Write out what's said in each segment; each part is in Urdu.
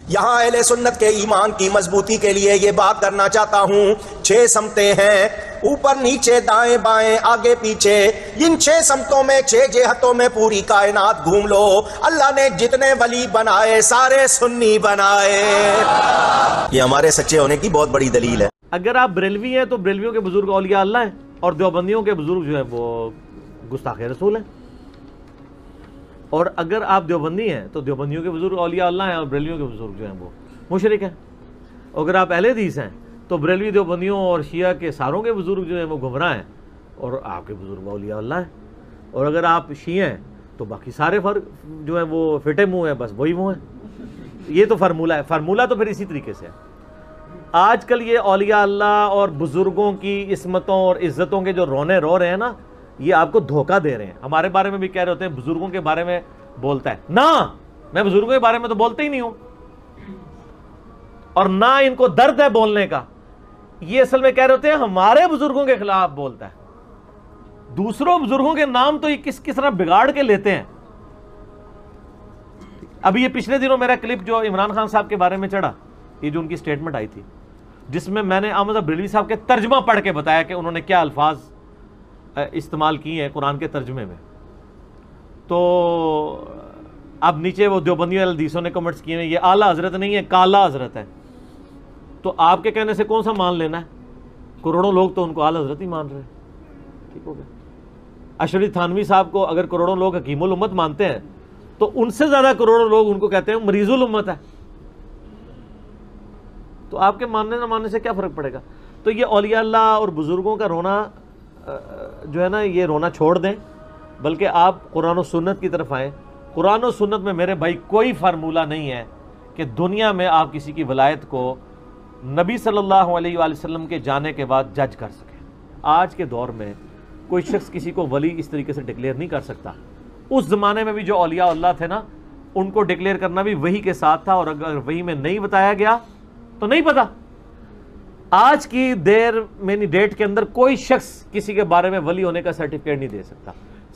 یہاں اہل سنت کے ایمان کی مضبوطی کے لیے یہ بات کرنا چاہتا ہوں، 6 سمتیں ہیں، اوپر نیچے دائیں بائیں آگے پیچھے، ان 6 سمتوں میں 6 جہتوں میں پوری کائنات گھوم لو، اللہ نے جتنے ولی بنائے سارے سنی بنائے۔ یہ ہمارے سچے ہونے کی بہت بڑی دلیل ہے۔ اگر آپ بریلوی ہیں تو بریلویوں کے بزرگ اولیاء اللہ ہیں، اور دیوبندیوں کے بزرگ جو ہیں وہ گستاخ رسول ہیں، اور اگر آپ دیوبندی ہیں تو دیوبندیوں کے بزرگ اولیاء اللہ ہیں، اور بریلویوں کے بزرگ جو ہیں وہ مشرک ہیں۔ اگر آپ اہل حدیث ہیں تو بریلوی دیوبندیوں اور شیعہ کے ساروں کے بزرگ جو ہیں وہ گمراہ ہیں، اور آپ کے بزرگ اولیاء اللہ ہیں۔ اور اگر آپ شیعہ ہیں تو باقی سارے فرق جو ہیں وہ فٹے منہ ہیں، بس وہی منہ ہیں۔ یہ تو فارمولہ ہے، فارمولہ تو پھر اسی طریقے سے ہے۔ آج کل یہ اولیاء اللہ اور بزرگوں کی عصمتوں اور عزتوں کے جو رونے رو رہے ہیں نا، یہ آپ کو دھوکہ دے رہے ہیں۔ ہمارے بارے میں بھی کہہ رہے ہوتے ہیں بزرگوں کے بارے میں بولتا ہے، نہ میں بزرگوں کے بارے میں تو بولتا ہی نہیں ہوں، اور نہ ان کو درد ہے بولنے کا۔ یہ اصل میں کہہ رہے ہوتے ہیں ہمارے بزرگوں کے خلاف بولتا ہے۔ دوسروں بزرگوں کے نام تو یہ کس طرح بگاڑ کے لیتے ہیں۔ ابھی یہ پچھلے دنوں میرا کلپ جو عمران خان صاحب کے بارے میں چڑھا، یہ جو ان کی سٹیٹمنٹ آئی تھی، جس میں میں نے احمد بریلوی صاحب کے ترجمہ پڑھ کے بتایا کہ انہوں نے کیا الفاظ استعمال کیے ہیں قرآن کے ترجمے میں، تو اب نیچے وہ دیوبندی حدیثوں نے کمنٹس کیے ہیں یہ اعلیٰ حضرت نہیں ہے، کالا حضرت ہے۔ تو آپ کے کہنے سے کون سا مان لینا ہے؟ کروڑوں لوگ تو ان کو اعلیٰ حضرت ہی مان رہے ہیں۔ ٹھیک ہو گیا۔ اشرف تھانوی صاحب کو اگر کروڑوں لوگ حکیم الامت مانتے ہیں تو ان سے زیادہ کروڑوں لوگ ان کو کہتے ہیں مریض الامت ہے۔ تو آپ کے ماننے نہ ماننے سے کیا فرق پڑے گا؟ تو یہ اولیاء اللہ اور بزرگوں کا رونا جو ہے نا، یہ رونا چھوڑ دیں، بلکہ آپ قرآن و سنت کی طرف آئیں۔ قرآن و سنت میں میرے بھائی کوئی فارمولہ نہیں ہے کہ دنیا میں آپ کسی کی ولایت کو نبی صلی اللہ علیہ وآلہ وسلم کے جانے کے بعد جج کر سکیں۔ آج کے دور میں کوئی شخص کسی کو ولی اس طریقے سے ڈکلیئر نہیں کر سکتا۔ اس زمانے میں بھی جو اولیاء اللہ تھے نا، ان کو ڈکلیئر کرنا بھی وحی کے ساتھ تھا، اور اگر وحی میں نہیں بتایا گیا تو نہیں پتا۔ آج کی دیر میں ڈیٹ کے اندر کوئی شخص کسی کے بارے میں ولی ہونے کا سرٹیفکیٹ نہیں دے سکتا۔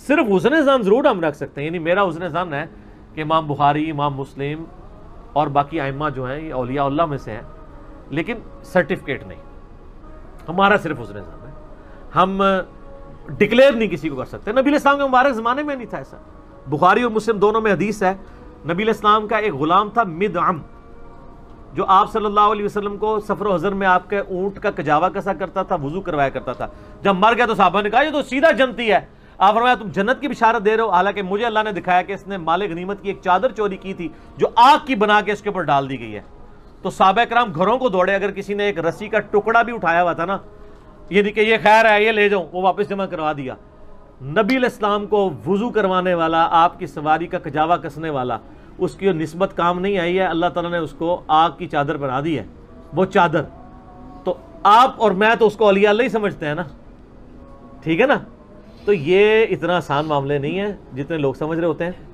صرف حسن ظن ضرور ہم رکھ سکتے ہیں، یعنی میرا حسن ظن ہے کہ امام بخاری، امام مسلم اور باقی ائمہ جو ہیں یہ اولیاء اللہ میں سے ہیں، لیکن سرٹیفکیٹ نہیں، ہمارا صرف حسن ظن ہے۔ ہم ڈکلیئر نہیں کسی کو کر سکتے۔ نبی علیہ السلام کے مبارک زمانے میں نہیں تھا ایسا۔ بخاری اور مسلم دونوں میں حدیث ہے، نبی علیہ السلام کا ایک غلام تھا مدعم، جو آپ صلی اللہ علیہ وسلم کو سفر و حضر میں آپ کے اونٹ کا کجاوا کسا کرتا تھا، وضو کروایا کرتا تھا۔ جب مر گیا تو صحابہ نے کہا یہ تو سیدھا جنتی ہے۔ آپ فرمایا تم جنت کی بشارت دے رہے ہو، حالانکہ مجھے اللہ نے دکھایا کہ اس نے مال غنیمت کی ایک چادر چوری کی تھی جو آگ کی بنا کے اس کے اوپر ڈال دی گئی ہے۔ تو صحابہ کرام گھروں کو دوڑے، اگر کسی نے ایک رسی کا ٹکڑا بھی اٹھایا ہوا تھا نا، یہ نہیں کہ یہ خیر ہے یہ لے جاؤں، وہ واپس جمع کروا دیا۔ نبی علیہ السلام کو وضو کروانے والا، آپ کی سواری کا کجاوا کسنے والا، اس کی نسبت کام نہیں آئی ہے، اللہ تعالیٰ نے اس کو آگ کی چادر بنا دی ہے، وہ چادر۔ تو آپ اور میں تو اس کو اولیاء اللہ ہی سمجھتے ہیں نا، ٹھیک ہے نا؟ تو یہ اتنا آسان معاملے نہیں ہے جتنے لوگ سمجھ رہے ہوتے ہیں۔